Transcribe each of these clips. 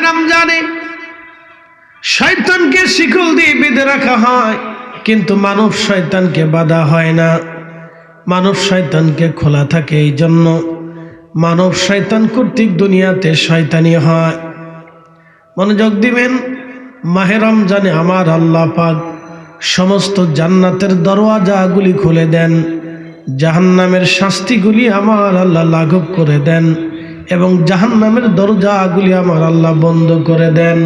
রমজানে শয়তানকে শিকল দিয়ে বেঁধে রাখা হয়, কিন্তু মানব শয়তানকে বাঁধা হয় না, মানব শয়তানকে খোলা থাকে। এই জন্য মানব শয়তান কর্তৃক দুনিয়াতে শয়তানি হয়। মনোযোগ দিবেন, মাহে রমজানে আমার আল্লাহ পাক সমস্ত জান্নাতের দরওয়াজাগুলি খুলে দেন, জাহান্নামের শাস্তিগুলি আমার আল্লাহ লাঘব করে দেন এবং জাহান্নামের দরজাগুলি আমার আল্লাহ বন্ধ করে দেন।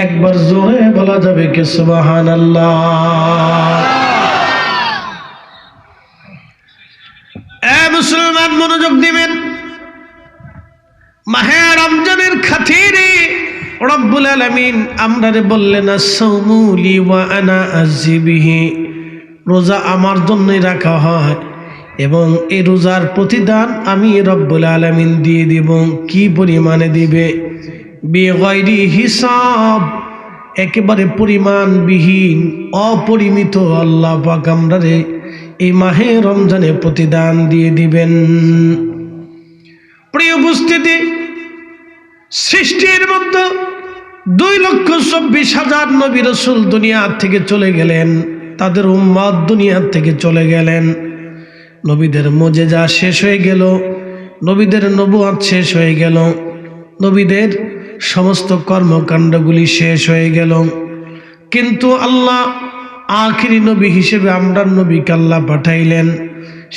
একবার জোরে বলা যাবে কি সুবহানাল্লাহ। মুসলমান মনোযোগ দিবেন, মাহে রমজানের খাতিরে রব্বুল আলামিন আমরারে বললেন আস-সাওমু লি ওয়া আনা আযি বিহি, রোজা আমার জন্যই রাখা হয় এবং এই রোজার প্রতিদান আমি রব্বুল আলামিন দিয়ে দিব। কি পরিমাণে দিবে? বিগাইরি হিসাব, একেবারে পরিমাণবিহীন, অপরিমিত আল্লাহ পাক আমরারে এই মাহে রমজানে প্রতিদান দিয়ে দিবেন। প্রিয় উপস্থিতি, সৃষ্টির মধ্যে 2,24,000 নবী রাসূল দুনিয়া থেকে চলে গেলেন, তাদের উম্মত দুনিয়া থেকে চলে গেলেন। নবীদের মুজিজা শেষ হয়ে গেল, নবীদের নবুয়ত শেষ হয়ে গেল, নবীদের সমস্ত কর্মকাণ্ডগুলি শেষ হয়ে গেল। কিন্তু আল্লাহ আখিরি নবী হিসেবে আমরা নবীকে আল্লাহ পাঠাইলেন।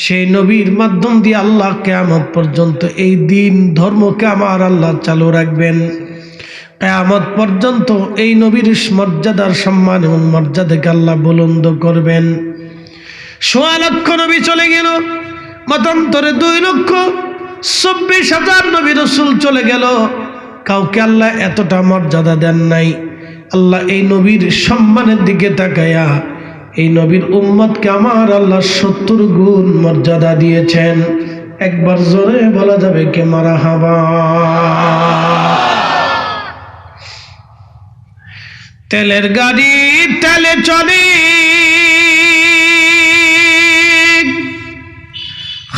সেই নবীর মাধ্যম দিয়ে আল্লাহ কিয়ামত পর্যন্ত এই দিন ধর্মকে আমার আল্লাহ চালু রাখবেন। কিয়ামত পর্যন্ত এই নবীর মর্যাদার সম্মান এবং মর্যাদাকে আল্লাহ বুলন্দ করবেন। 1.25 লক্ষ নবী চলে গেল, মতান্তরে 2,24,000 নবী রাসূল চলে গেল, কাউকে আল্লাহ এতটা মর্যাদা দেন নাই। আল্লাহ এই নবীর সম্মানের দিকে তাকায়া এই নবীর উম্মতকে আমার আল্লাহ 70 গুণ মর্যাদা দিয়েছেন। একবার জোরে বলা যাবে কে মারহাবা। তেলের গাড়ি তেলে চলে,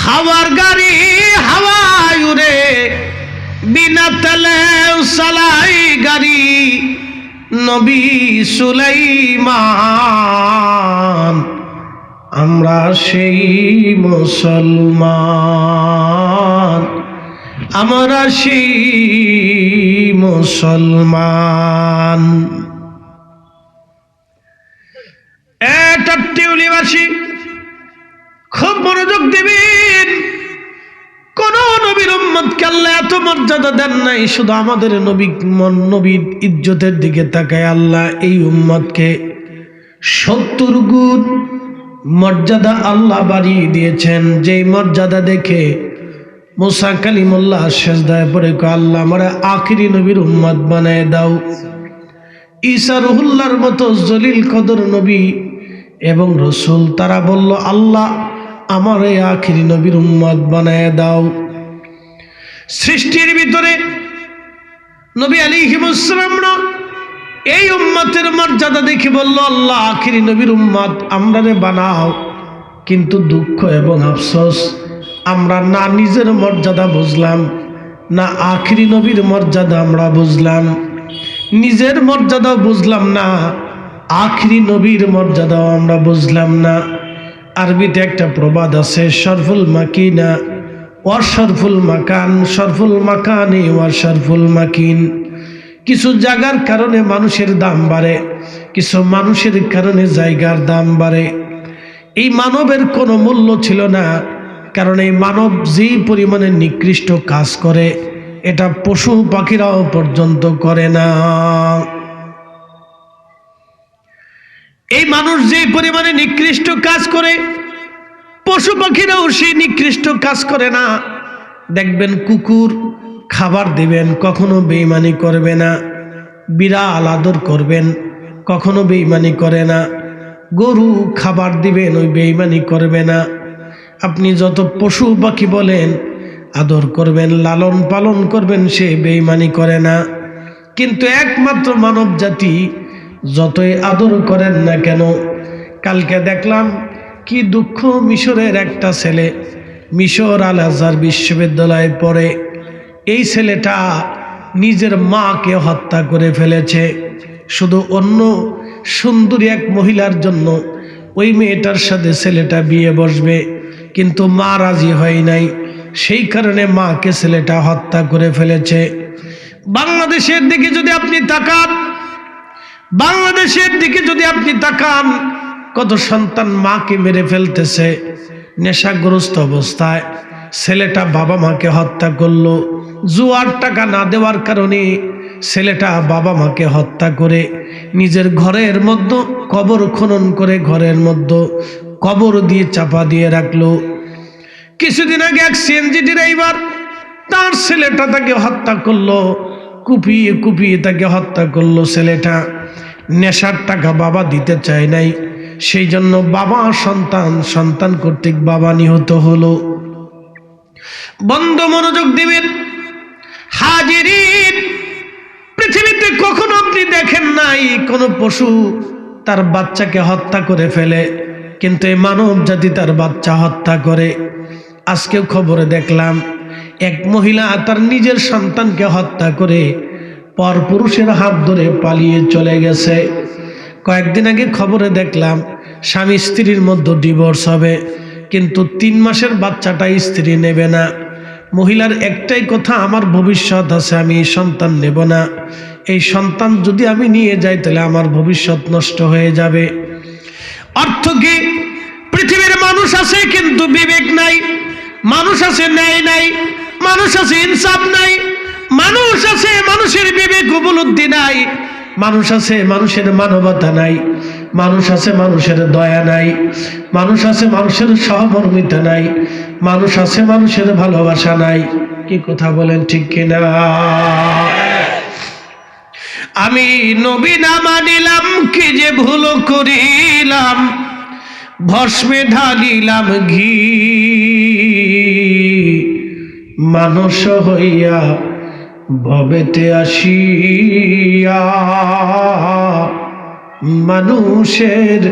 হাওয়ার গাড়ি হাওয়ায় উড়ে, বিনা তেলে চালাই গাড়ি নবী সুলাইমান। আমরা সেই মুসলমান, আমরা সেই মুসলমান। এটা টিউলিবাসী খুব মনোযোগ দিবেন, কোন নবীর উম্মতকে আল্লাহ এত মর্যাদা দেন নাই। শুধু আমাদের নবীর ইজ্জতের দিকে তাকায় আল্লাহ এই উম্মতকে 70 গুণ মর্যাদা আল্লাহ বাড়িয়ে দিয়েছেন। যেই মর্যাদা দেখে মুসা কালিমুল্লাহ সেজদায় পড়ে কয়, আল্লাহ আমারে আখিরি নবীর উম্মত বানায় দাও। ঈসা রুহুল্লাহর মতো জলিল কদর নবী এবং রসুল, তারা বলল, আল্লাহ আমার এই আখিরি নবীর উম্মত বানায় দাও। সৃষ্টির ভিতরে নবী আলাইহিস সালামরা এই উম্মতের মর্যাদা দেখে বলল, আল্লাহ আখিরি নবীর উম্মত আমরারে বানাও। কিন্তু দুঃখ এবং আফসোস, আমরা না নিজের মর্যাদা বুঝলাম, না আখিরি নবীর মর্যাদা আমরা বুঝলাম। নিজের মর্যাদাও বুঝলাম না, আখিরি নবীর মর্যাদাও আমরা বুঝলাম না। আরবিতে একটা প্রবাদ আছে, শরফুল মাকিনা ওয়া শরফুল মাকান, শরফুল মাকানে ওয়া শরফুল মাকিন। কিছু জায়গার কারণে মানুষের দাম বাড়ে, কিছু মানুষের কারণে জায়গার দাম বাড়ে। এই মানবের কোনো মূল্য ছিল না, কারণ এই মানব যে পরিমাণে নিকৃষ্ট কাজ করে এটা পশু পাখিরাও পর্যন্ত করে না। এই মানুষ যে পরিমাণে নিকৃষ্ট কাজ করে পশু পাখিরাও সেই নিকৃষ্ট কাজ করে না। দেখবেন কুকুর খাবার দিবেন, কখনো বেঈমানি করবে না। বিড়াল আদর করবেন, কখনো বেঈমানি করে না। গরু খাবার দিবেন, ওই বেঈমানি করবে না। আপনি যত পশু পাখি বলেন আদর করবেন, লালন পালন করবেন, সে বেঈমানি করে না। কিন্তু একমাত্র মানব জাতি যতই আদর করেন না কেন, কালকে দেখলাম কি দুঃখ, মিশরের একটা ছেলে মিশর আল আজহার বিশ্ববিদ্যালয়ে পড়ে। এই ছেলেটা নিজের মাকে হত্যা করে ফেলেছে শুধু অন্য সুন্দরী এক মহিলার জন্য। ওই মেয়েটার সাথে ছেলেটা বিয়ে বসবে, কিন্তু মা রাজি হয় নাই, সেই কারণে মাকে ছেলেটা হত্যা করে ফেলেছে। বাংলাদেশের দিকে যদি আপনি তাকান, বাংলাদেশের দিকে যদি আপনি তাকান, কত সন্তান মাকে মেরে ফেলতেছে নেশাগ্রস্ত অবস্থায়। ছেলেটা বাবা মাকে হত্যা করলো, জুয়ার টাকা না দেওয়ার কারণে ছেলেটা বাবা মাকে হত্যা করে নিজের ঘরের মধ্যে কবর খনন করে ঘরের মধ্যে কবর দিয়ে চাপা দিয়ে রাখলো। কিছুদিন আগে এক সিএনজি ড্রাইভার তার ছেলেটা তাকে হত্যা করলো, কুপিয়ে কুপিয়ে তাকে হত্যা করলো। ছেলেটা নেশার টাকা বাবা দিতে চায় নাই, সেই জন্য বাবা সন্তান কর্তৃক বাবা নিহত হলো। বন্ধ মনোযোগ দিবেন হাজিরিন, পৃথিবীতে কখনো আপনি দেখেন নাই কোন পশু তার বাচ্চাকে হত্যা করে ফেলে, কিন্তু এই মানব জাতি তার বাচ্চা হত্যা করে। আজকেও খবরে দেখলাম এক মহিলা তার নিজের সন্তানকে হত্যা করে পরপুরুষের হাত ধরে পালিয়ে চলে গেছে। কয়েকদিন আগে খবরে দেখলাম স্বামী স্ত্রীর মধ্যে ডিভোর্স হবে, কিন্তু 3 মাসের বাচ্চাটা স্ত্রী নেবে না। মহিলার একটাই কথা, আমার ভবিষ্যৎ আছে, আমি এই সন্তান নেব না। এই সন্তান যদি আমি নিয়ে যাই তাহলে আমার ভবিষ্যৎ নষ্ট হয়ে যাবে। অর্থ কি? পৃথিবীর মানুষ আছে কিন্তু বিবেক নাই, মানুষ আছে ন্যায় নাই, মানুষ আছে ইনসাফ নাই, মানুষ আছে মানুষের বিবেক উপলব্ধি নাই, মানুষ আছে মানুষের মানবতা নাই, মানুষ আছে মানুষের দয়া নাই, মানুষ আছে মানুষের সহমর্মিতা নাই, মানুষ আছে মানুষের ভালোবাসা নাই। কি কথা বলেন, ঠিক কিনা? আমি নবী না মানিলাম, কি যে ভুল করিলাম, ভস্মে ঢালিলাম ঘি, মানুষ হইয়া ভবেতে আসিয়া মানুষের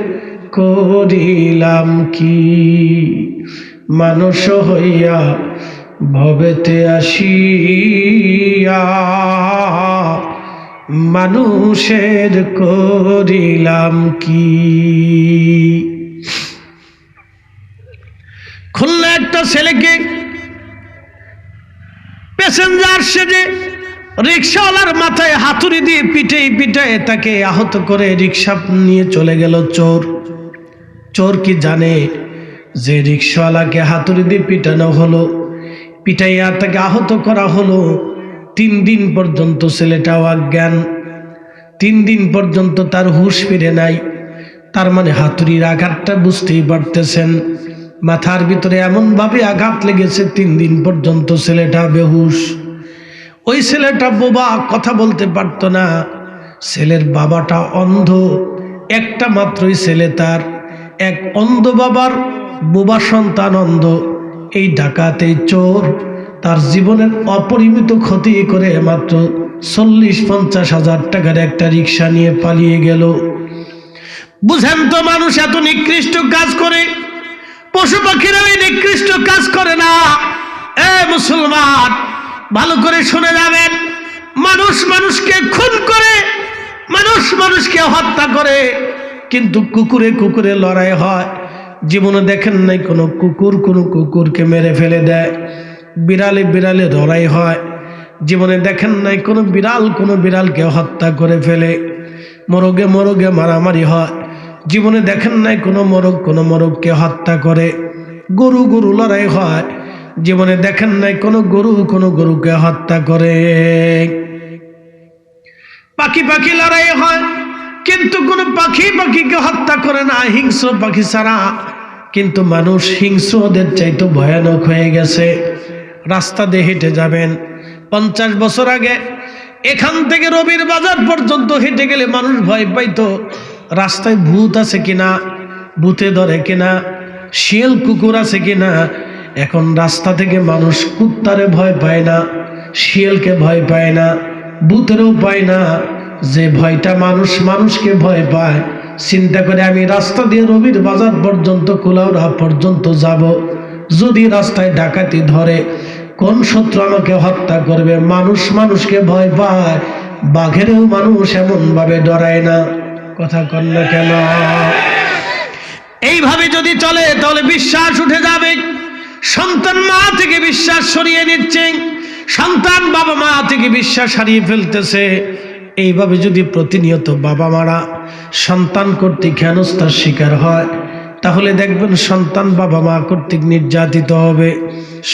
করিলাম কি, মানুষ হইয়া ভবেতে আসিয়া মানুষের করিলাম কি। খুলনা একটা ছেলেকে প্যাসেঞ্জার সেজে রিক্সাওয়ালার মাথায় হাতুড়ি দিয়ে পিটায় তাকে আহত করে রিক্সা নিয়ে চলে গেল চোর। চোর কি জানে যে রিক্সাওয়ালাকে হাতুড়ি দিয়ে পিটানো হলো, পিটাইয়া তাকে আহত করা হলো। 3 দিন পর্যন্ত ছেলেটাও অজ্ঞান, 3 দিন পর্যন্ত তার হুঁশ ফিরে নাই। তার মানে হাতুড়ির আঘাতটা বুঝতেই পারতেছেন, মাথার ভিতরে এমন ভাবে আঘাত লেগেছে 3 দিন পর্যন্ত ছেলেটা বেহুশ। ওই ছেলেটা বোবা, কথা বলতে পারতো না। ছেলের বাবাটা অন্ধ, একটা মাত্রই ছেলে তার, এক অন্ধ বাবার বোবা সন্তান অন্ধ। এই ডাকাতে চোর তার জীবনের অপরিমিত ক্ষতি করে মাত্র 40-50 হাজার টাকার একটা রিক্সা নিয়ে পালিয়ে গেল। বুঝেন তো, মানুষ এত নিকৃষ্ট কাজ করে, পশু পাখিরা এই নিকৃষ্ট কাজ করে না। এ মুসলমান, ভালো করে শুনে যাবেন, মানুষ মানুষকে খুন করে, মানুষ মানুষকে হত্যা করে, কিন্তু কুকুরে কুকুরে লড়াই হয়। জীবনে দেখেন নাই কোনো কুকুরকে মেরে ফেলে দেয়, বিড়ালে বিড়ালে লড়াই হয়। জীবনে দেখেন নাই কোনো বিড়ালকে হত্যা করে ফেলে, মোরগে মারামারি হয়। জীবনে দেখেন নাই কোনো মোরগকে হত্যা করে। গরু লড়াই হয়, জীবনে দেখেন নাই কোনো গরুকে হত্যা করে। পাখি লড়াই হয়, কিন্তু কোনো পাখিকে হত্যা করে না, হিংস্র পাখি ছাড়া। কিন্তু মানুষ হিংস্র ওদের চাইতে ভয়ানক হয়ে গেছে। রাস্তা দিয়ে হেঁটে যাবেন, 50 বছর আগে এখান থেকে রবির বাজার পর্যন্ত হেঁটে গেলে মানুষ ভয় পাইতো রাস্তায় ভূত আছে কিনা, ভূতে ধরে কিনা, শিয়াল কুকুর আছে কিনা। এখন রাস্তা থেকে মানুষ কুত্তারে ভয় পায় না, শিয়ালকে ভয় পায় না, ভূতেরও পায় না। যে ভয়টা মানুষকে ভয় পায়, চিন্তা করে আমি রাস্তা দিয়ে রবির বাজার পর্যন্ত কুলাউড়া পর্যন্ত যাব, যদি রাস্তায় ডাকাতি ধরে, কোন শত্রু আমাকে হত্যা করবে। মানুষ মানুষকে ভয় পায়, বাঘেরও মানুষ এমন ভাবে ডরায় না। কথা কন না কেন? এইভাবে যদি চলে তাহলে বিশ্বাস উঠে যাবে। সন্তান মা থেকে বিশ্বাস সরিয়ে নিচ্ছে, সন্তান বাবা মা থেকে বিশ্বাস হারিয়ে ফেলতেছে। এইভাবে যদি প্রতিনিয়ত বাবা মারা সন্তান কর্তৃক হেনস্থার শিকার হয়, তাহলে দেখবেন সন্তান বাবা মা কর্তৃক নির্যাতিত হবে,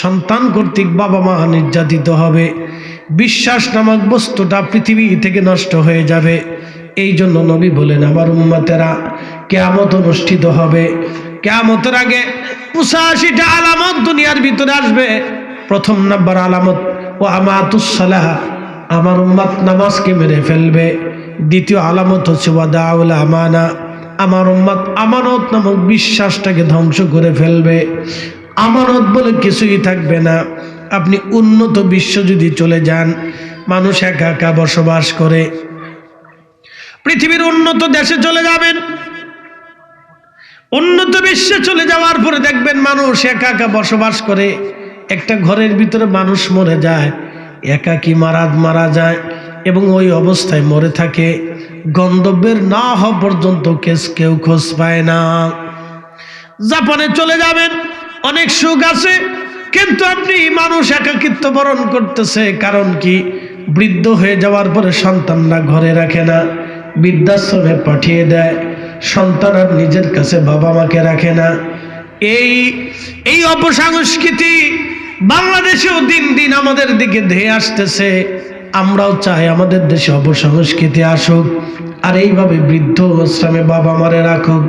সন্তান কর্তৃক বাবা মা নির্যাতিত হবে। বিশ্বাস নামক বস্তুটা পৃথিবী থেকে নষ্ট হয়ে যাবে। এই জন্য নবী বলেন, আমার উম্মতেরা কিয়ামত অনুষ্ঠিত হবে, কিয়ামতের আগে 85টা আলামত দুনিয়ার ভিতরে আসবে। প্রথম নাম্বার আলামত ও আমাতুস সালাহ, আমার উম্মত নামাজকে মেরে ফেলবে। দ্বিতীয় আলামত হচ্ছে ওয়াদাউল আমানা, আমার উম্মত আমানত নামক বিশ্বাসটাকে ধ্বংস করে ফেলবে। আমানত বলে কিছুই থাকবে না। আপনি উন্নত বিশ্ব যদি চলে যান, মানুষ একা একা বসবাস করে, পৃথিবীর উন্নত দেশে চলে যাবেন, উন্নত বিশ্বে চলে যাওয়ার পরে দেখবেন মানুষ একা একা বসবাস করে। একটা ঘরের ভিতরে মানুষ মরে যায়, একাকী মারা যায় এবং ওই অবস্থায় মরে থাকে। গন্তব্যের না হওয়া পর্যন্ত কেউ খোঁজ পায় না। জাপানে চলে যাবেন, অনেক সুখ আছে, কিন্তু আপনি মানুষ একাকিত্ব বরণ করতেছে। কারণ কি? বৃদ্ধ হয়ে যাওয়ার পরে সন্তানরা ঘরে রাখে না, বৃদ্ধাশ্রমে পাঠিয়ে দেয়। সন্তান আর নিজের কাছে বাবা মাকে রাখে না। এই অপসংস্কৃতি বাংলাদেশেও দিন দিন আমাদের দিকে ধেয়ে আসতেছে। আমরাও চাই আমাদের দেশে অপসংস্কৃতি আসুক, আর এইভাবে বৃদ্ধ আশ্রমে বাবা মারে রাখুক।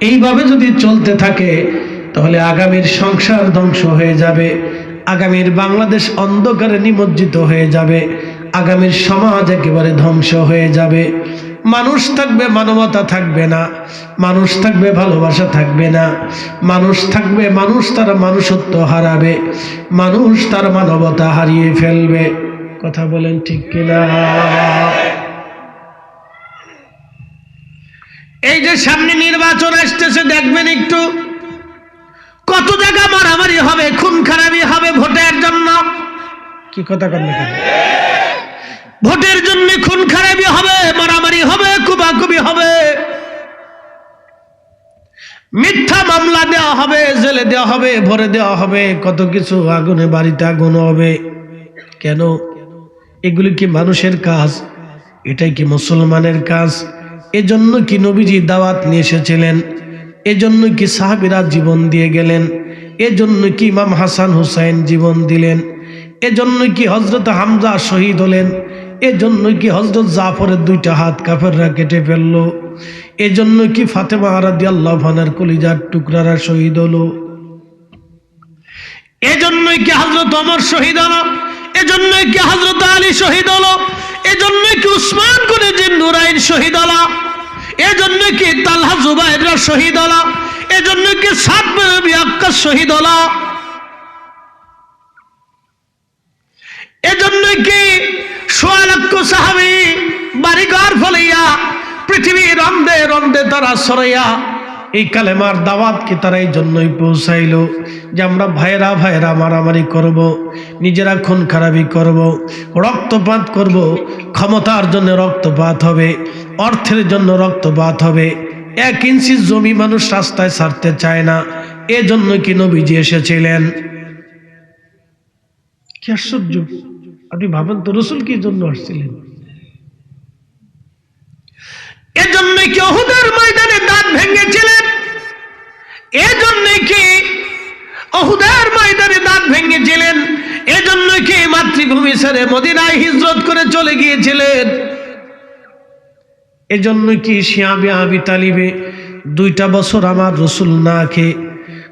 এইভাবে যদি চলতে থাকে তাহলে আগামীর সংসার ধ্বংস হয়ে যাবে, আগামীর বাংলাদেশ অন্ধকারে নিমজ্জিত হয়ে যাবে, আগামীর সমাজ একেবারে ধ্বংস হয়ে যাবে। মানুষ থাকবে, মানবতা থাকবে না, মানুষ থাকবে, ভালোবাসা থাকবে না, মানুষ থাকবে, মানুষ তার মানুষত্ব হারাবে, মানুষ তার মানবতা হারিয়ে ফেলবে। কথা বলেন ঠিক কিনা? এই যে সামনে নির্বাচন আসতেছে, দেখবেন একটু কত জায়গা মারামারি হবে, খুন খারাপি হবে ভোটের জন্য। কি কথা কন না? ভোটের জন্য খুন খারাপি হবে, মারামারি হবে, কুবাকুবি হবে, মিথ্যা মামলা দেওয়া হবে, জেলে দেওয়া হবে, ভরে দেওয়া হবে, কত কিছু, আগুনে বাড়িতে আগুন হবে। কেন? এগুলি কি মানুষের কাজ? এটাই কি মুসলমানের কাজ? এজন্য কি নবীজি দাওয়াত নিয়ে এসেছিলেন? এজন্য কি সাহাবীরা জীবন দিয়ে গেলেন? এজন্য কি ইমাম হাসান হুসাইন জীবন দিলেন? এজন্য কি হযরত হামজা শহীদ হলেন? এজন্য কি হযরত জাফরের 2টা হাত কাফেররা কেটে ফেললো? এজন্য কি ফাতেমা রাদিয়াল্লাহু আনহার কলিজার টুকরারা শহীদ হলো? এজন্যই কি হযরত ওমর শহীদ হলো? এজন্যই কি হযরত আলী শহীদ হলো? এজন্যই কি উসমান গনি জিন্নুরাইন শহীদ হলো? এজন্যই কি তালহা জুবাইররা শহীদ হলো? এজন্যই কি সাদ বিন আবি ওয়াক্কাস শহীদ হলো? এজন্যই কি 1.5 লক্ষ সাহাবী বাড়িঘর ফলাইয়া পৃথিবীর রন্দে রন্দে তারা ছড়াইয়া এই কালেমার দাওয়াত কি তারা এই জন্যই পৌঁছাইল যে আমরা ভাইরা ভাইরা মারামারি করব, নিজেরা খুন খারাপি করব, রক্তপাত করব, ক্ষমতার জন্য রক্তপাত হবে, অর্থের জন্য রক্তপাত হবে। 1 ইঞ্চি জমি মানুষ রাস্তায় ছাড়তে চায় না। এজন্য কি নবীজি এসেছিলেন? কি আশ্চর্য! আপনি ভাবেন তো, রাসূল কি জন্য আসছিলেন? এজন্য কি উহুদের ময়দানে দাঁত ভেঙেছিলেন? এজন্য কি উহুদের ময়দানে দাঁত ভেঙেছিলেন? এজন্য কি মাতৃভূমি ছেড়ে মদিনায় হিজরত করে চলে গিয়েছিলেন? এজন্য কি শিয়াবে আবি তালিবে 2টা বছর আমার রাসূল না খেয়ে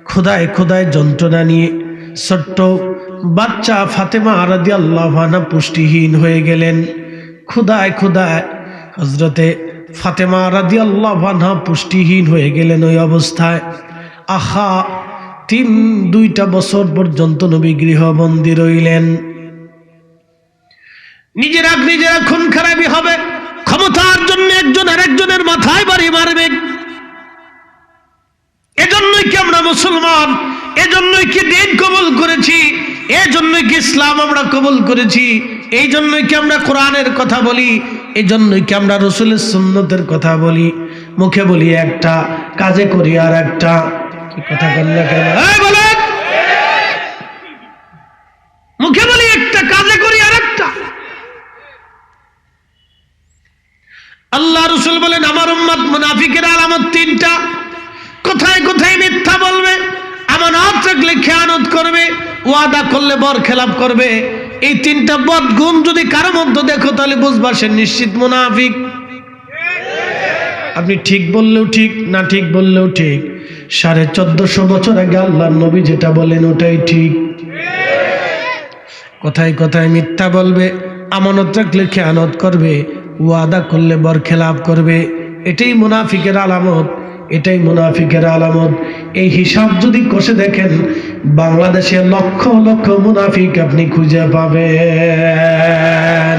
খোদায় খোদায় যন্ত্রণা নিয়ে ছোট্ট বাচ্চা ফাতেমা রাদিয়াল্লাহু আনহা পুষ্টিহীন হয়ে গেলেন। খোদায় খোদায় হযরতে ফাতেমা রাদিয়াল্লাহু আনহা পুষ্টিহীন হয়ে গেলেন। ওই অবস্থায় আহা 2টা বছর পর্যন্ত নবী গৃহবন্দী রইলেন। নিজেরা খুন খারাপি হবে, ক্ষমতার জন্য একজন আরেকজনের মাথায় বাড়ি মারবে। এজন্যই কি আমরা মুসলমান? এজন্যই কি দিন কবুল করেছি? এই জন্যই কি ইসলাম আমরা কবুল করেছি, এই জন্যই কি আমরা কোরআনের কথা বলি, এই জন্যই কি আমরা রাসূলের সুন্নতের কথা বলি। মুখে বলি একটা, কাজে করি আর একটা। কি কথা বলেন না কেন? এই বলেন, মুখে বলি একটা, কাজে করি আর একটা। আল্লাহ রাসূল বলেন আমার উম্মত মুনাফিকের আলামত তিনটা। কোথায় কোথায় মিথ্যা বলবে, আমানত রাখলে খেয়ানত করবে, ওয়াদা করলে বরখেলাপ করবে। এই তিনটা বদ গুণ যদি কারো মধ্যে দেখো তাহলে বুঝবা সে নিশ্চিত মুনাফিক। আপনি ঠিক বললেও ঠিক, না ঠিক বললেও ঠিক, 1450 বছর আগে আল্লাহর নবী যেটা বলেন ওটাই ঠিক। কোথায় কোথায় মিথ্যা বলবে, আমানত রাখলে খেয়ানত করবে, ওয়াদা করলে বরখেলাপ করবে। এটাই মুনাফিকের আলামত, এটাই মুনাফিকের আলামত। এই হিসাব যদি কষে দেখেন বাংলাদেশে লক্ষ লক্ষ মুনাফিক আপনি খুঁজে পাবেন।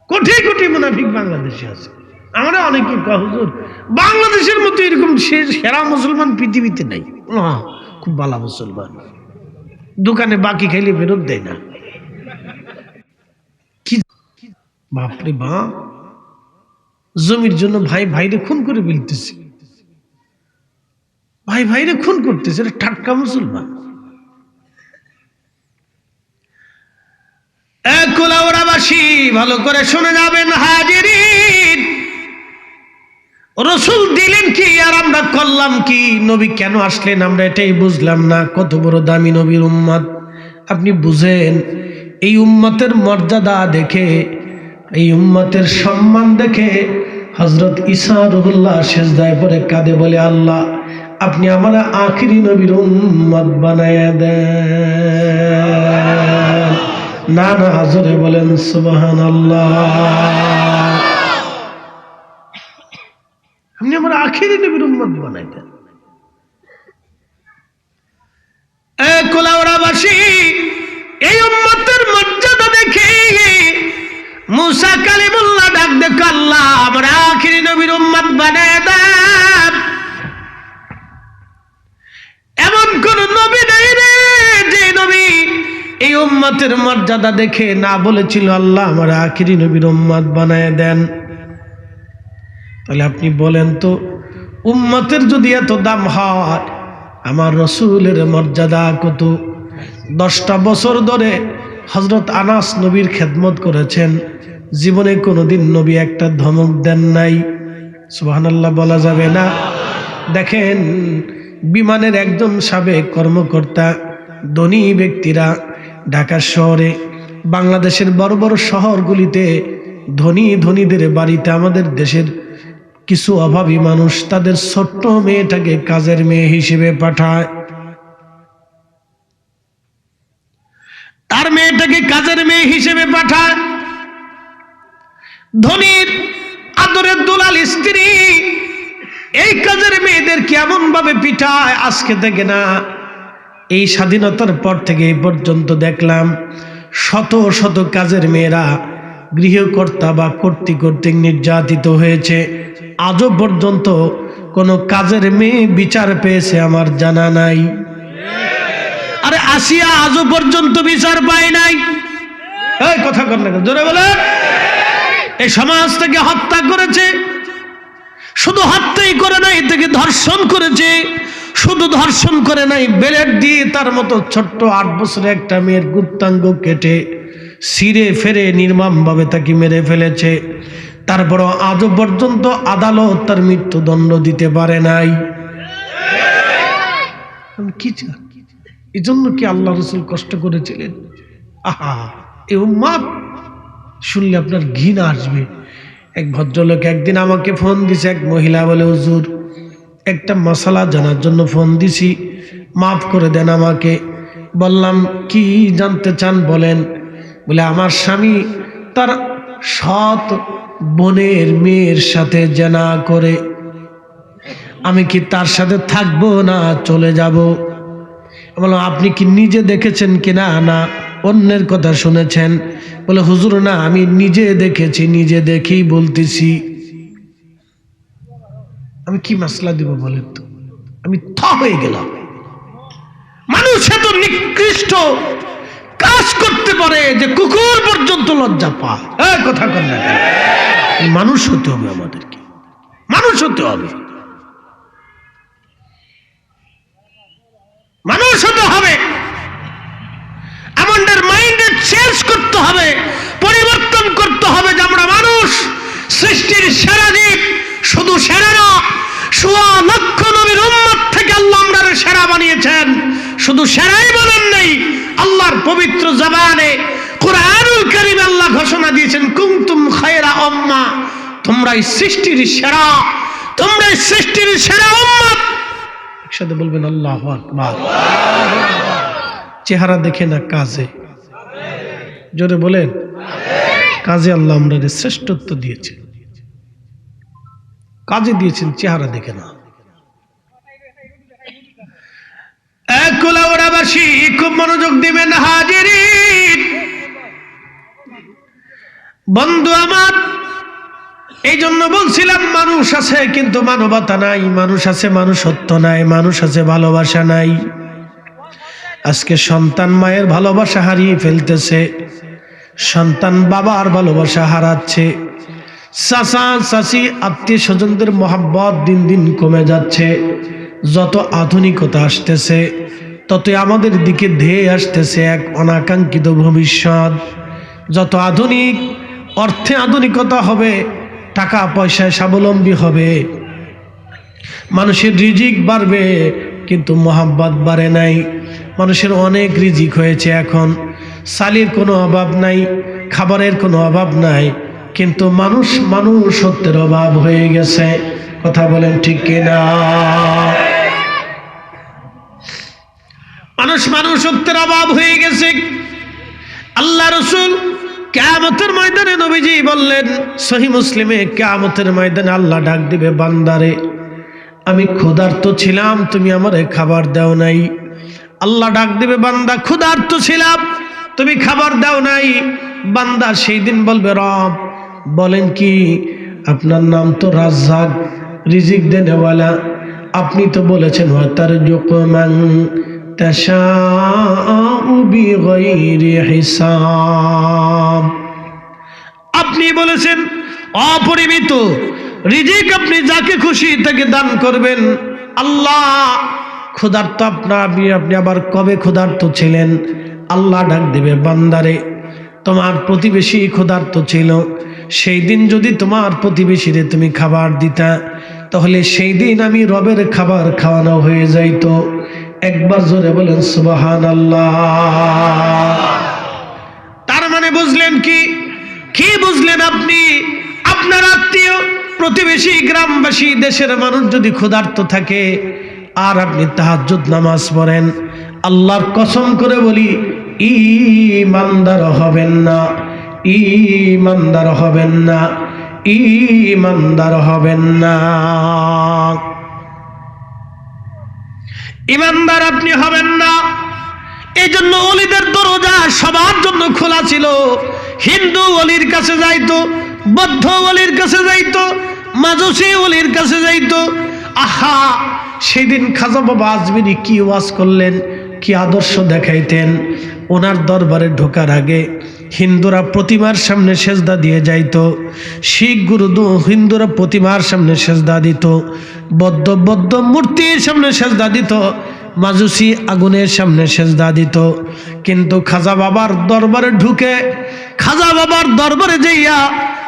কোটি কোটি মুনাফিক বাংলাদেশে আছে। আমরা অনেকে কয় হুজুর বাংলাদেশের মতো এরকম সেরা মুসলমান পৃথিবীতে নাই। খুব ভালো মুসলমান, দোকানে বাকি খাইলে ফেরত দেয় না। কি বাপরে বাপ, জমির জন্য ভাই ভাইরে খুন করে ফেলতেছে, ভাই ভাইরে খুন করতেছে। এটা টাটকা মুসলমান। কুলাউড়াবাসী ভালো করে শুনে যাবেন হাজিরিন, রাসূল দিলেন কি আর আমরা করলাম কি? নবী কেন আসলেন আমরা এটাই বুঝলাম না। কত বড় দামি নবীর উম্মত আপনি বুঝেন। এই উম্মতের মর্যাদা দেখে, এই উম্মতের সম্মান দেখে হযরত ঈসা রুহুল্লাহ সিজদায় পড়ে কাঁদে, বলে আল্লাহ আপনি আমার আখিরি নবীর উম্মত বানায়া দেন। না না, জোরে বলেন সুবহানাল্লাহ। আপনি আমার আখিরি নবীর উম্মত বানাই দেন। কুলাউড়াবাসী এই উম্মতের মর্যাদা দেখে মুসা কালিমুল্লাহ ডাক দেখো আল্লাহ আমার আখিরি নবীর উম্মত বানায় দেন। এমন কোন নবী নেই রে যে নবী এই উম্মতের মর্যাদা দেখে না বলেছিল আল্লাহ আমার আখিরি নবীর উম্মত বানায় দেন। তাহলে আপনি বলেন তো, উম্মতের যদি এত দাম হয় আমার রাসূলের মর্যাদা কত? 10টা বছর ধরে হযরত আনাস নবীর খেদমত করেছেন, জীবনে কোনোদিন নবী একটা ধমক দেন নাই। সুবহানাল্লাহ বলা যাবে না? দেখেন বিমানের একজন সাবেক কর্মকর্তা, ধনী ব্যক্তিরা ঢাকা শহরে, বাংলাদেশের বড় বড় শহরগুলিতে ধনী ধনীদের বাড়িতে আমাদের দেশের কিছু অভাবী মানুষ তাদের ছোট্ট মেয়েটাকে কাজের মেয়ে হিসেবে পাঠায়। তার মেয়েটাকে কাজের মেয়ে হিসেবে পাঠায়। ধনীর আদরের দুলাল স্ত্রী এই কাজের মেয়েদের কেমন ভাবে পিঠায়, আজকে থেকে না, এই স্বাধীনতার পর থেকে এই পর্যন্ত দেখলাম শত শত কাজের মেয়েরা গৃহকর্তা বা কর্তৃক নির্যাতিত হয়েছে। আজও পর্যন্ত কোনো কাজের মেয়ে বিচার পেয়েছে আমার জানা নাই। আরে আসিয়া আজও পর্যন্ত বিচার পায় নাই। এই কথা কর না, জোরে বলে। এই সমাজ থেকে হত্যা করেছে, শুধু হত্যাই করে নাই, তাকে ধর্ষণ করেছে। শুধু ধর্ষণ করে নাই, বেলেট দিয়ে তার মতো ছোট্ট 8 বছরের একটা মেয়ের গুপ্তাঙ্গ কেটে ছিঁড়ে ফেরে নির্মমভাবে তাকে মেরে ফেলেছে। তারপরও আজও পর্যন্ত আদালত তার মৃত্যুদণ্ড দিতে পারে নাই। কি এই জন্য কি আল্লাহ রাসূল কষ্ট করেছিলেন? আহা, এই উম্মত শুনলে আপনার ঘৃণা আসবে। এক ভদ্রলোক একদিন আমাকে ফোন দিছে, এক মহিলা বলে হুজুর একটা মাসালা জানার জন্য ফোন দিছি, মাফ করে দেন আমাকে। বললাম কি জানতে চান বলেন। বলে আমার স্বামী তার সৎ বোনের মেয়ের সাথে জেনা করে, আমি কি তার সাথে থাকবো না চলে যাব? বললাম আপনি কি নিজে দেখেছেন কিনা? না, অন্যের কথা শুনেছেন। বলে হুজুর না, আমি নিজে দেখেছি, নিজে দেখেই বলতেছি। আমি কি মাসলা দিব বলেন তো? আমি থ হয়ে গেলাম। মানুষ এত নিকৃষ্ট কাজ করতে পারে যে কুকুর পর্যন্ত লজ্জা পায়। কথা কর না কেন? মানুষ হতে হবে, আমাদেরকে মানুষ হতে হবে, মানুষ হতে হবে। আমাদের মাইন্ডে চেঞ্জ করতে হবে, পরিবর্তন করতে হবে যে আমরা মানুষ, সৃষ্টির সেরা জীব। শুধু সেরা না, ১৬ লক্ষ নবীর উম্মত থেকে আল্লাহ আমরারে সেরা বানিয়েছেন। শুধু সেরাই বলেন নাই, আল্লাহর পবিত্র জবানে কুরআনুল কারীমে আল্লাহ ঘোষণা দিয়েছেন, কুনতুম খায়রা উম্মাহ, তোমরাই সৃষ্টির সেরা, তোমরাই সৃষ্টির সেরা উম্মত। একসাথে বলবেন আল্লাহু আকবার। চেহারা দেখে না, কাজে। জোরে বলেন, কাজে আল্লাহ আমাদের শ্রেষ্ঠত্ব দিয়েছেন, কাজে দিয়েছেন, চেহারা দেখে না। কুলাউড়াবাসী খুব মনোযোগ দিবেন হাজিরিন, বন্ধু আমার। এই জন্য বলছিলাম মানুষ আছে কিন্তু মানবতা নাই, মানুষ আছে মানুষত্ব নাই, মানুষ আছে ভালোবাসা নাই। আজকে সন্তান মায়ের ভালোবাসা হারিয়ে ফেলতেছে, সন্তান বাবার ভালোবাসা হারাচ্ছে, চাচা চাচি আত্মীয় স্বজনদের মহব্বত দিন দিন কমে যাচ্ছে। যত আধুনিকতা আসতেছে ততই আমাদের দিকে ধেয়ে আসতেছে এক অনাকাঙ্ক্ষিত ভবিষ্যৎ। যত আধুনিক অর্থে আধুনিকতা হবে, টাকা পয়সায় স্বাবলম্বী হবে, মানুষের রিজিক বাড়বে, কিন্তু মহব্বত বাড়ে নাই। মানুষের অনেক রিজিক হয়েছে, এখন চালের কোনো অভাব নাই, খাবারের কোনো অভাব নাই, কিন্তু মানুষত্বের অভাব হয়ে গেছে। কথা বলেন ঠিক কিনা? মানুষত্বের অভাব হয়ে গেছে। আল্লাহ রাসূল কিয়ামতের ময়দানে নবীজি বললেন, সহিহ মুসলিমে, কিয়ামতের ময়দানে আল্লাহ ডাক দিবে, বান্দারে আমি ক্ষুধার্ত ছিলাম, তুমি আমারে খাবার দাও নাই। আল্লাহ ডাক দিবে, বান্দা ক্ষুধার্ত ছিলাম, তুমি খাবার দাও নাই। বান্দা সেই দিন বলবে, রব বলেন কি? আপনার নাম তো রাজ্জাক, রিজিক দেনেওয়ালা। আপনি তো বলেছেন ওয়াতারযুকু মান তাশাউ বিগাইরি হিসাব। আপনি বলেছেন অপরিমিত রিজিক আপনি যাকে খুশি তাকে দান করবেন। আল্লাহ ক্ষুধার্ত আপনি আবার কবে ক্ষুধার্ত ছিলেন? আল্লাহ ডাক দিবে, বান্দারে তোমার প্রতিবেশী ক্ষুধার্ত ছিল, সেই দিন যদি তোমার প্রতিবেশীরে তুমি খাবার দিতা, তাহলে সেই দিন আমি রবের খাবার খাওয়ানো হয়ে যাইতো। একবার জোরে বলেন সুবহানাল্লাহ। তার মানে বুঝলেন কি বুঝলেন আপনি? আপনার আত্মীয়, প্রতিবেশী, গ্রামবাসী, দেশের মানুষ যদি ক্ষুধার্ত থাকে আর আপনি তাহাজ্জুদ নামাজ পড়েন, আল্লাহর কসম করে বলি ঈমানদার হবেন না, ঈমানদার হবেন না, ঈমানদার হবেন না, ঈমানদার আপনি হবেন না। এই জন্য ওলিদের দরজা সবার জন্য খোলা ছিল। হিন্দু ওলির কাছে যাইতো, বৌদ্ধ ওলির কাছে যাইতো, মাজুসি ওলির কাছে যাইতো। আহা, সেদিন খাজা বাবা আজমিরি কি ওয়াজ করলেন, কি আদর্শ দেখাইতেন। ওনার দরবারে ঢোকার আগে হিন্দুরা প্রতিমার সামনে সেজদা দিয়ে যাইতো, শিখ গুরু হিন্দুরা প্রতিমার সামনে সেজদা দিত, বৌদ্ধ মূর্তির সামনে সেজদা দিত, মাজুসি আগুনের সামনে সেজদা দিত। কিন্তু খাজা বাবার দরবারে ঢুকে, খাজা বাবার দরবারে যাইয়া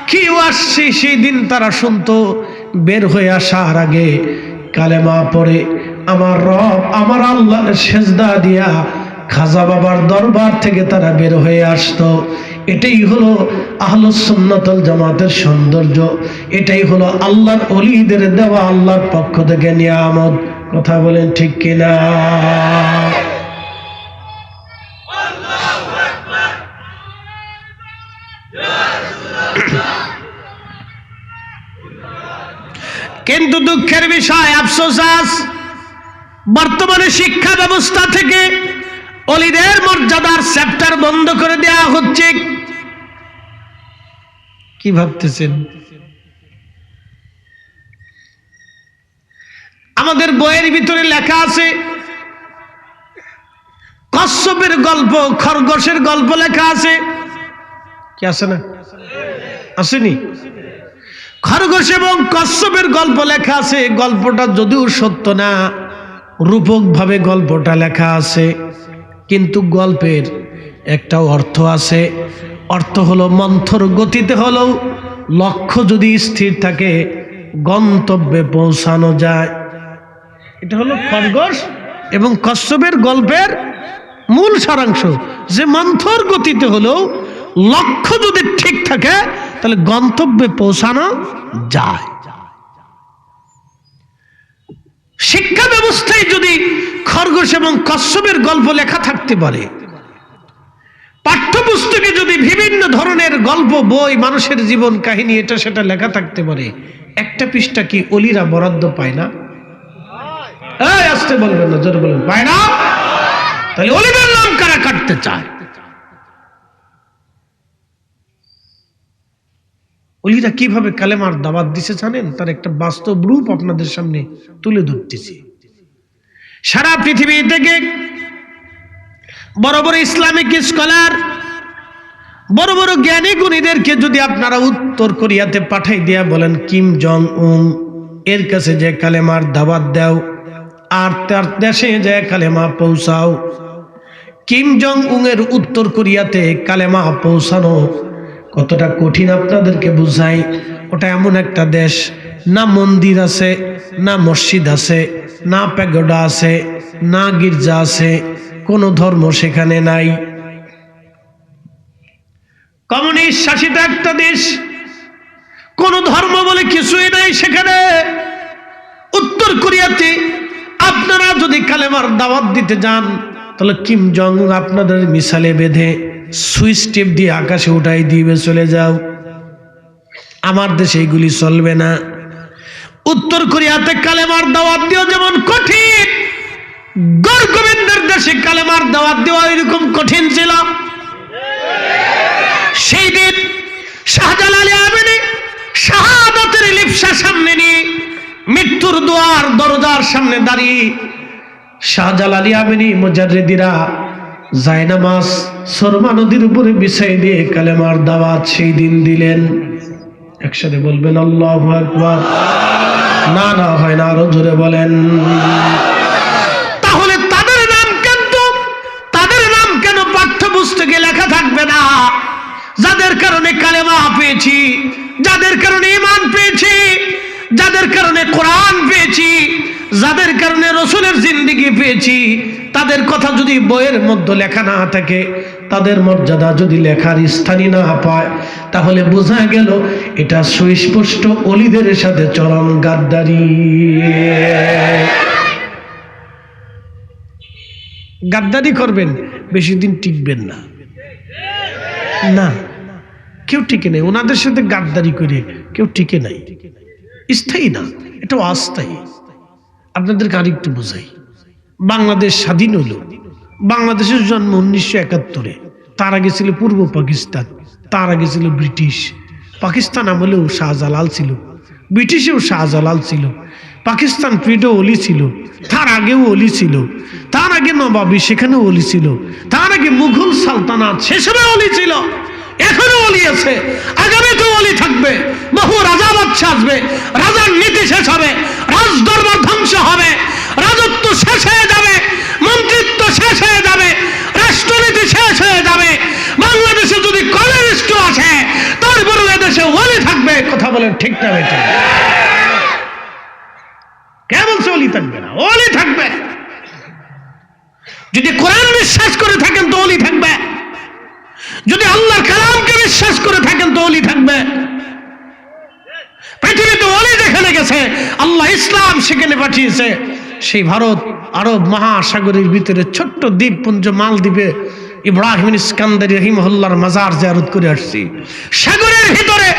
কি আসছে সেই দিন তারা শুনতো। বের হয়ে আসার আগে কালেমা পড়ে আমার রব আমার আল্লাহর সেজদা দিয়া খাজা বাবার দরবার থেকে তারা বের হয়ে আসতো। এটাই হলো আহলুস সুন্নাত ওয়াল জামাতের সৌন্দর্য, এটাই হলো আল্লাহর ওলিদের দেওয়া আল্লাহর পক্ষ থেকে নিয়ামত। কথা বলেন ঠিক কিনা? কিন্তু দুঃখের বিষয়, আফসোস, বর্তমানে শিক্ষা ব্যবস্থা থেকে ওলিদের মর্যাদার চ্যাপ্টার বন্ধ করে দেওয়া হচ্ছে। কি ভাবতেছেন? আমাদের বইয়ের ভিতরে লেখা আছে কচ্ছপের গল্প, খরগোশের গল্প লেখা আছে, কি আছে না? আসেনি? খরগোশ এবং কচ্ছপের গল্প লেখা আছে। গল্পটা যদিও সত্য না, রূপক ভাবে গল্পটা লেখা আছে, কিন্তু গল্পের একটা অর্থ আছে। অর্থ হলো মন্থর গতিতে হলেও লক্ষ্য যদি স্থির থাকে গন্তব্যে পৌঁছানো যায়। এটা হলো খরগোশ এবং কচ্ছপের গল্পের মূল সারাংশ, যে মন্থর গতিতে হলেও লক্ষ্য যদি ঠিক থাকে তাহলে গন্তব্যে পৌঁছানো যায়। শিক্ষা ব্যবস্থায় যদি খরগোশ এবং কচ্ছপের গল্প লেখা থাকতে পারে, পাঠ্যপুস্তকে যদি বিভিন্ন ধরনের গল্প, বই, মানুষের জীবন কাহিনী এটা সেটা লেখা থাকতে পারে, একটা পৃষ্ঠা কি অলিরা বরাদ্দ পায় না? এই আসতে বলবেন না, জোরে বলবেন, পায় না? তাহলে অলিদের নাম কারা কাটতে চায়? অলিরা কিভাবে কালেমার দাওয়াত দিছে জানেন? তার একটা বাস্তব রূপ আপনাদের সামনে তুলে ধরতেছি। সারা পৃথিবী থেকে বড় বড় ইসলামিক স্কলার, বড় বড় জ্ঞানী গুণীদেরকে যদি আপনারা উত্তর কোরিয়াতে পাঠাই দিয়া বলেন কিম জং উন এর কাছে যে কালেমার দাওয়াত দাও আর তার দেশে যে কালেমা পৌঁছাও, কিম জং উন এর উত্তর কোরিয়াতে কালেমা পৌঁছানো কতটা কঠিন আপনাদেরকে বুঝাই। ওটা এমন একটা দেশ, না মন্দির আছে, না মসজিদ আছে, না প্যাগোডা আছে, না গির্জা আছে, কোনো ধর্ম সেখানে নাই। কমিউনিস্ট শাসিত একটা দেশ, কোন ধর্ম বলে কিছুই নাই সেখানে। উত্তর কোরিয়াতে আপনারা যদি কালেমার দাওয়াত দিতে যান তাহলে কিম জং উন আপনাদের মিসালে বেঁধে সুইচ টিপ দিয়ে আকাশে উঠাই দিবে, চলে যাও। আমার দেশে এগুলি চলবে না। উত্তর কোরিয়াতে কালেমার দাওয়াত দেওয়া যেমন কঠিন, গড় গোবিন্দের দেশে কালেমার দাওয়াত দেওয়া এরকম কঠিন ছিল। সেই দিন শাহজালাল আমিনী শাহাদাতের লিপসা সামনে নিয়ে মৃত্যুর দুয়ার দরজার সামনে দাঁড়িয়ে শাহজালাল আমিনী মুজাদ্দিদিরা জায়নামাজ সরমা নদীর উপরে বিছাই দিয়ে কালেমার দাওয়াত সেই দিন দিলেন। একসাথে বলবেন আল্লাহু আকবার। না না হয় না, আরো জোরে বলেন। তাহলে তাদের নাম কেন পাঠ্যপুস্তকে লেখা থাকবে না? যাদের কারণে কালেমা পেয়েছি, যাদের কারণে ঈমান পেয়েছি, যাদের কারণে কোরআন পেয়েছি, যাদের কারণে রসুলের জিন্দেগি পেয়েছি, তাদের কথা যদি বইয়ের মধ্যে লেখা না থাকে, তাদের মর্যাদা যদি লেখার স্থানই না পায়, তাহলে বোঝা গেল এটা সুস্পষ্ট অলিদের সাথে চরম গাদ্দারি। গাদ্দারি করবেন, বেশি দিন টিকবেন না। না, কেউ টিকে নেই ওনাদের সাথে গাদ্দারি করে, কেউ টিকে নাই, স্থায়ী না, এটা অস্থায়ী। আপনাদেরকে আরেকটু বোঝাই। বাংলাদেশ স্বাধীন হলো, বাংলাদেশের জন্ম 1971-এ। তার আগে ছিল পূর্ব পাকিস্তান, তার আগে ছিল ব্রিটিশ। পাকিস্তান আমলেও শাহজালাল ছিল, ব্রিটিশেও শাহজালাল ছিল, পাকিস্তান পিরিয়ডেও অলি ছিল, তার আগেও অলি ছিল, তার আগে নবাবী সেখানেও অলি ছিল, তার আগে মুঘল সালতানাত সেসবে অলি ছিল, এখনো অলি আছে, আগামীতেও অলি থাকবে। বহু রাজা বাদশা আসবে, রাজার নীতি শেষ হবে, রাজ দরবার ধ্বংস হবে, রাজত্ব শেষ হয়ে যাবে, মন্ত্রিত্ব শেষ হয়ে যাবে, রাষ্ট্রনীতি শেষ হয়ে যাবে। বাংলাদেশে যদি কমিউনিস্ট আছে তারপরে এদেশে অলি থাকবে। কথা বলেন ঠিক না বেটা? কে বলছে অলি থাকবে না? অলি থাকবে। যদি কোরআন বিশ্বাস করে থাকেন তো অলি থাকবে, যদি আল্লাহর কালামকে বিশ্বাস করে থাকেন তো অলি থাকবে। পৃথিবীতে অলি যেখানে গেছে আল্লাহ ইসলাম সেখানে পাঠিয়েছে। সেই ভারত আরব মহাসাগরের ভিতরে ছোট্ট দ্বীপপুঞ্জ মালদ্বীপে ইব্রাহিম ইস্কান্দারি রহিমাহুল্লাহর মাজার জিয়ারত করে আসছি। সাগরের ভিতরে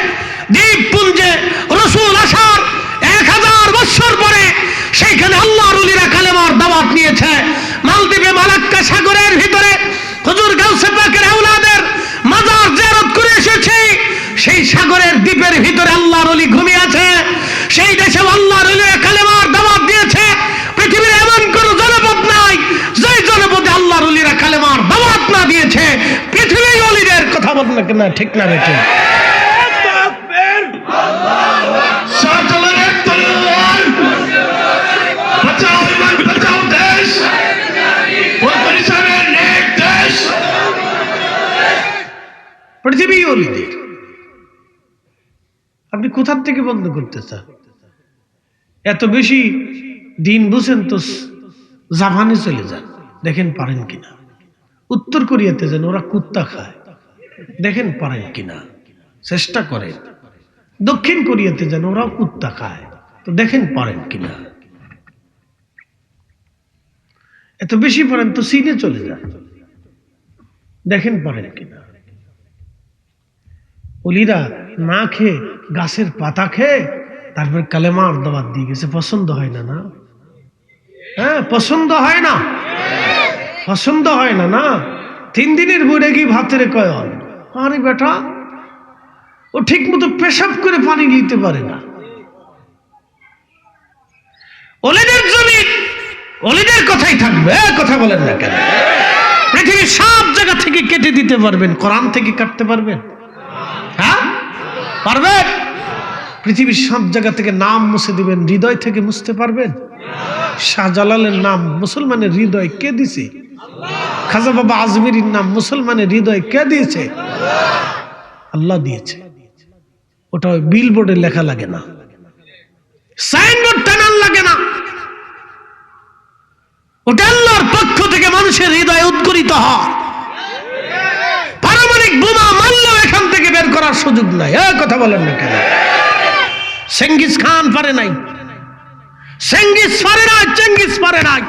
দ্বীপপুঞ্জে রসুল আসার 1000 বছর পরে সেইখানে আল্লাহর ওলিরা কালেমার দাওয়াত নিয়েছে। মালদ্বীপে মালাক্কা সাগরের ভিতরে হুজুর গাউসে পাকের আওলাদের মাজার জিয়ারত করে এসেছি। সেই সাগরের দ্বীপের ভিতরে আল্লাহর ওলি ঘুমিয়ে আছে। সেই দেশে আল্লাহর ওলিরা কালেমার দাওয়াত দিয়েছে। পৃথিবীর এমন কোন জনপদ নাই যে জনপদে আল্লাহর ওলিরা কালেমার দাওয়াত না দিয়েছে, পৃথিবী ওলিদের কথা বলেন না কেন, ঠিক না বেঠিক? পৃথিবী ওলিদের আপনি কোথা থেকে বন্ধ করতে চান? এত বেশি দিন বুঝেন তো জাপানে চলে যান, দেখেন পারেন কিনা। উত্তর কোরিয়াতে যান, ওরা কুত্তা খায়, দেখেন পারেন কিনা, চেষ্টা করেন। দক্ষিণ কোরিয়াতে যান, ওরাও কুত্তা খায়, তো দেখেন পারেন কিনা। এত বেশি পারেন তো চীনে চলে যান, দেখেন পারেন কিনা। ওলিরা না খেয়ে গাছের পাতা খেয়ে তারপর কালেমার দাওয়াত দিয়ে গেছে। পছন্দ হয় না? না, হ্যাঁ পছন্দ হয় না, পছন্দ হয় না। না 3 দিনের বুড়ে কি ভাতের কয়ল, আরে বেটা ও ঠিক মতো পেশাব করে পানি নিতে পারে না। ওলিদের জমি ওলিদের কথাই থাকবে, কথা বলেন না কেন? পৃথিবীর সব জায়গা থেকে কেটে দিতে পারবেন, কোরআন থেকে কাটতে পারবেন? হ্যাঁ পারবেন? পৃথিবীর সব জায়গা থেকে নাম মুছে দিবেন, হৃদয় থেকে মুছতে পারবেন? শাহজালালের নাম মুসলমানের হৃদয় কে দিয়েছে? খাজা বাবা আজমিরির নাম মুসলমানের হৃদয় কে দিয়েছে? আল্লাহ দিয়েছে। ওটা ওই বিলবোর্ডে লেখা লাগে না, সাইনবোর্ড টানার লাগে না, ওটা আল্লাহর পক্ষ থেকে মানুষের হৃদয়ে উদ্গরিত হয়। পারমাণবিক বোমা মারলেও এখান থেকে বের করার সুযোগ নাই। কথা বলেন না কেন? চেঙ্গিস খান পারে নাই, চেঙ্গিস পারে নাই, চেঙ্গিস পারে নাই।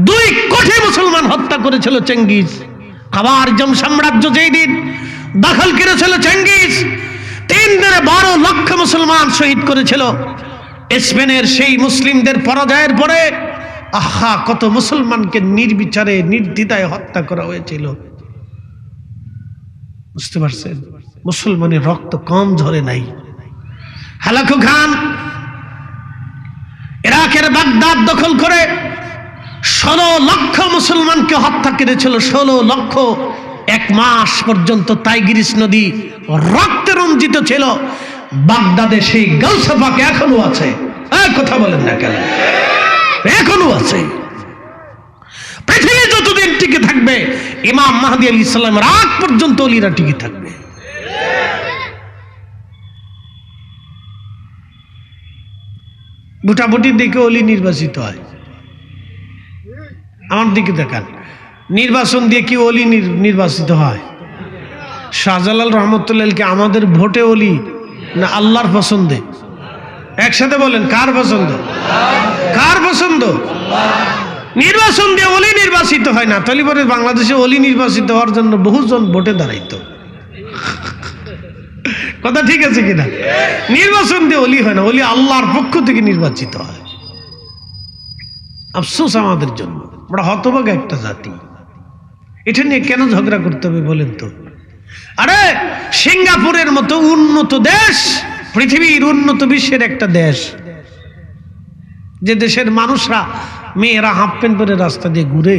2 কোটি মুসলমান হত্যা করেছিল চেঙ্গিস। আবার সাম্রাজ্য যেই দিন দখল করেছিল চেঙ্গিস, 3 দিনে 12 লক্ষ মুসলমান শহীদ করেছিল। স্পেনের সেই মুসলিমদের পরাজয়ের পরে আহা কত মুসলমানকে নির্বিচারে নির্দ্বিধায় হত্যা করা হয়েছিল। বুঝতে পারছেন? মুসলমানের রক্ত কম ঝরে নাই। হালাকু খান ইরাকের বাগদাদ দখল করে 16 লক্ষ মুসলমানকে হত্যা করেছিল। 16 লক্ষ। 1 মাস পর্যন্ত টাইগ্রিস নদী রক্তে রঞ্জিত ছিল। বাগদাদে সেই গাউসে পাক এখনো আছে। কথা বলেন না কেন? এখনো আছে। পৃথিবী যতদিন টিকে থাকবে, ইমাম মাহদী আলাইহিস সালামের আগ পর্যন্ত ওলিরা টিকে থাকবে। ভোটাভুটির দিকে ওলি নির্বাচিত হয়। আমার দিকে দেখান, নির্বাচন দিয়ে কি ওলি নির্বাচিত হয়? শাহজালাল রহমতুল্লাহ কি আমাদের ভোটে ওলি না আল্লাহর পছন্দে? একসাথে বলেন, কার পছন্দ? কার পছন্দ? নির্বাচন দিয়ে ওলি নির্বাচিত হয় না। তাহলে পরে বাংলাদেশে ওলি নির্বাচিত হওয়ার জন্য বহুজন ভোটে দাঁড়াইতো। কথা ঠিক আছে কিনা? নির্বাচন দিয়ে ওলি হয় না, ওলি আল্লাহর পক্ষ থেকে নির্বাচিত হয়। আফসোস আমাদের জন্য, আমরা হতভাগা একটা জাতি। এটা নিয়ে কেন ঝগড়া করতে হবে বলেন তো? আরে সিঙ্গাপুরের মতো উন্নত দেশ, পৃথিবীর উন্নত বিশ্বের একটা দেশ, যে দেশের মানুষরা মেয়েরা হাফ প্যান্ট পরে রাস্তা দিয়ে ঘুরে,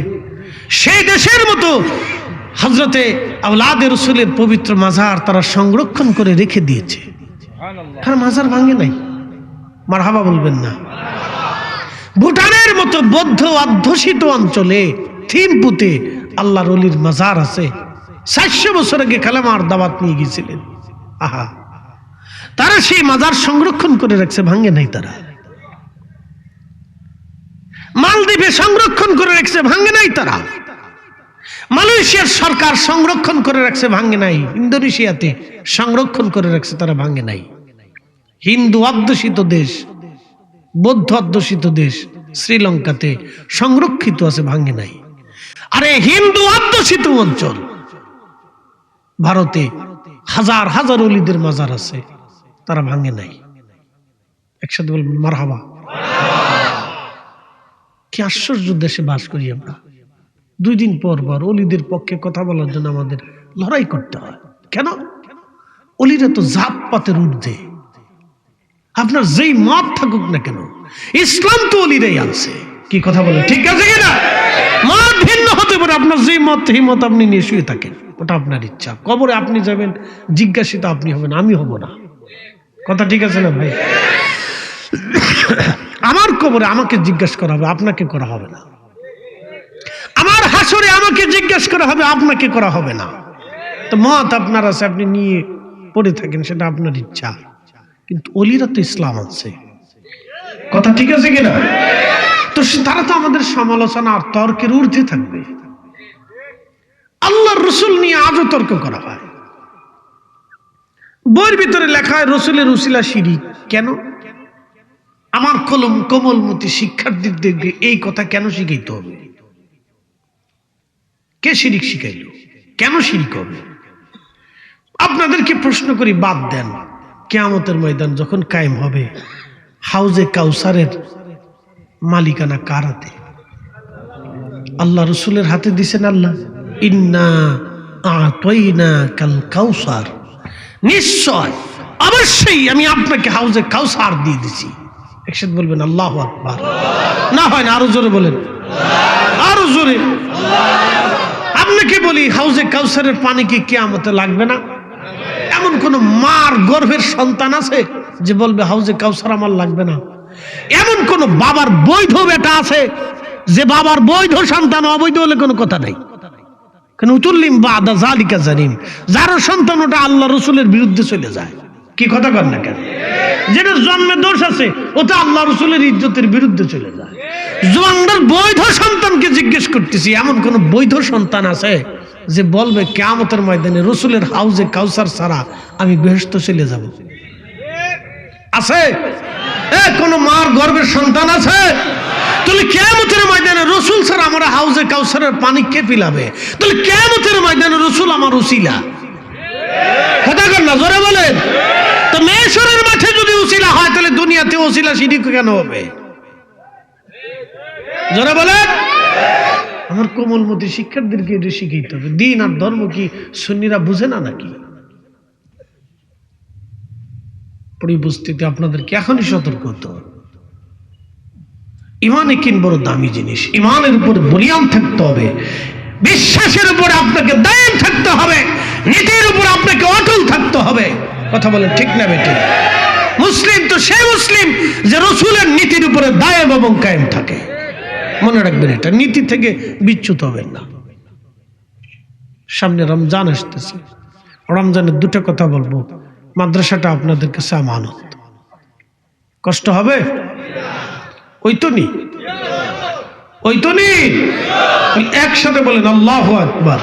সেই দেশের মতো হযরতে আওলাদে রাসূলের পবিত্র মাজার তারা সংরক্ষণ করে রেখে দিয়েছে। কারণ মাজার ভাঙে নাই। মারহাবা বলবেন না? ভুটানের মতো বৌদ্ধ অধ্যুষিত অঞ্চলে থিম্পুতে আল্লাহর ওলির মাজার আছে। 400 বছর আগে কালেমার দাওয়াত নিয়ে গিয়েছিলেন। আহা, তারা সেই মাজার সংরক্ষণ করে রাখছে, ভাঙে নাই। তারা মালদ্বীপে সংরক্ষণ করে রাখছে, ভাঙে নাই। তারা মালয়েশিয়ার সরকার সংরক্ষণ করে রাখছে, ভাঙে নাই। ইন্দোনেশিয়াতে সংরক্ষণ করে রাখছে, তারা ভাঙে নাই। হিন্দু অধ্যুষিত দেশ, বৌদ্ধ অধ্যুষিত দেশ শ্রীলঙ্কাতে সংরক্ষিত আছে, ভাঙে নাই। আরে হিন্দু অধ্যুষিত অঞ্চল ভারতে হাজার হাজার ওলিদের মাজার আছে, তারা ভাঙে নাই। একসাথে বলবেন মারহাবা। কি আশ্চর্য দেশে বাস করি আমরা। 2 দিন পর পর ওলিদের পক্ষে কথা বলার জন্য আমাদের লড়াই করতে হয়। কেন? ওলিরা তো জাত পাতের ঊর্ধ্বে। আপনার যেই মত থাকুক না কেন, ইসলাম তো ওলিরাই আনছে। কি কথা বলে? ঠিক আছে কিনা? মত ভিন্ন হতে পারে আপনার যে মত হিমত আপনি নিয়ে শুয়ে থাকেন, ওটা আপনার ইচ্ছা। কবরে আপনি যাবেন, জিজ্ঞাসিত আপনি হবেন, আমি হব না। কথা ঠিক আছে না ভাই? আমার কবরে আমাকে জিজ্ঞাসা করা হবে, আপনাকে করা হবে না। আমার হাসরে আমাকে জিজ্ঞাসা করা হবে, আপনাকে করা হবে না। তো মত আপনার আছে, আপনি নিয়ে পড়ে থাকেন, সেটা আপনার ইচ্ছা। কিন্তু ওলিরা তো ইসলাম আছে, কথা ঠিক আছে কিনা? তো তারা তো আমাদের সমালোচনা আর তর্কের ঊর্ধ্বে থাকবে। আল্লাহর রসুল নিয়ে আজও তর্ক করা হয়। বইয়ের ভিতরে লেখা হয় রসুলের উসিলা শিরিক। কেন? আমার কোমলমতি শিক্ষার্থীদেরকে এই কথা কেন শিখাইতে হবে? কে শিরিক শিখাইল? কেন শিরিক হবে? আপনাদেরকে প্রশ্ন করি, বাদ দেন, কিয়ামতের ময়দান যখন কায়েম হবে, হাউজে কাউসারের মালিকানা কার হাতে? আল্লাহ রসুলের হাতে দিছেন আল্লাহ। ইন্না আতাইনা কাল কাউসার, নিশ্চয় অবশ্যই আমি আপনাকে হাউজে কাউসার দিয়ে দিছি। একসাথে বলবেন আল্লাহু আকবার। না হয় না, আরো জোরে বলেন, আরো জোরে। আপনাকে বলি, হাউজে কাউসারের পানি কি কিয়ামতে লাগবে না? এমন কোন মার গর্ভের সন্তান আছে যে বলবে হাউজে কাউসার আমার লাগবে না? এমন কোন বাবার বৈধ বেটা আছে যে বাবার বৈধ সন্তান অবৈধ হলে কোনো কথা নাই? কেন? উতুল্লিম বাদা জালিকা জানিম, যার সন্তান ওটা আল্লাহ রসুলের বিরুদ্ধে চলে যায়। কি কথা কর না কেন? যেটা জন্মে দোষ আছে ওটা আল্লাহ রসুলের ইজ্জতের বিরুদ্ধে চলে যায়। জোয়ানদের বৈধ সন্তানকে জিজ্ঞেস করতেছি, এমন কোন বৈধ সন্তান আছে যে বলবে কিয়ামতের ময়দানে রসুলের হাউজে কাউসার ছাড়া আমি বেহেশত চলে যাব? আছে? কোন মার গর্ভের সন্তান আছে? তাহলে কিয়ামতের ময়দানে রসুল ছাড়া আমার হাউজে কাউসারের পানি কে পিলাবে? তাহলে কিয়ামতের ময়দানে রসুল আমার উসিলা। কথা কর না, জোরে বলেন। তো মেশরের মাঠে যদি উসিলা হয়, তাহলে দুনিয়াতে উসিলা শিরিক কেন হবে? জোরে বলেন। আমার কোমলমতি শিক্ষার্থীদেরকে এটা শিখাইতে হবে। দিন আর ধর্ম কি সুন্নিরা বুঝে না নাকি? পরিবস্তিতে আপনাদেরকে এখনই সতর্ক হতে হবে। ইমান কিন বড় দামি জিনিস। ইমানের উপর বলিয়ান থাকতে হবে, বিশ্বাসের উপর আপনাকে দায়ন থাকতে হবে, নীতির উপর আপনাকে অটল থাকতে হবে। কথা বলেন ঠিক না বেটি? মুসলিম তো সে মুসলিম যে রসুলের নীতির উপরে দায়েম এবং কায়েম থাকে। মনে রাখবেন, এটা নীতি থেকে বিচ্যুত হবেন না। সামনে রমজান আসতেছে, রমজানের দুটো কথা বলবো। মাদ্রাসাটা আপনাদের কাছে আমানত। কষ্ট হবে? ওই তো নি, ওই তো নি। একসাথে বলেন আল্লাহু আকবার।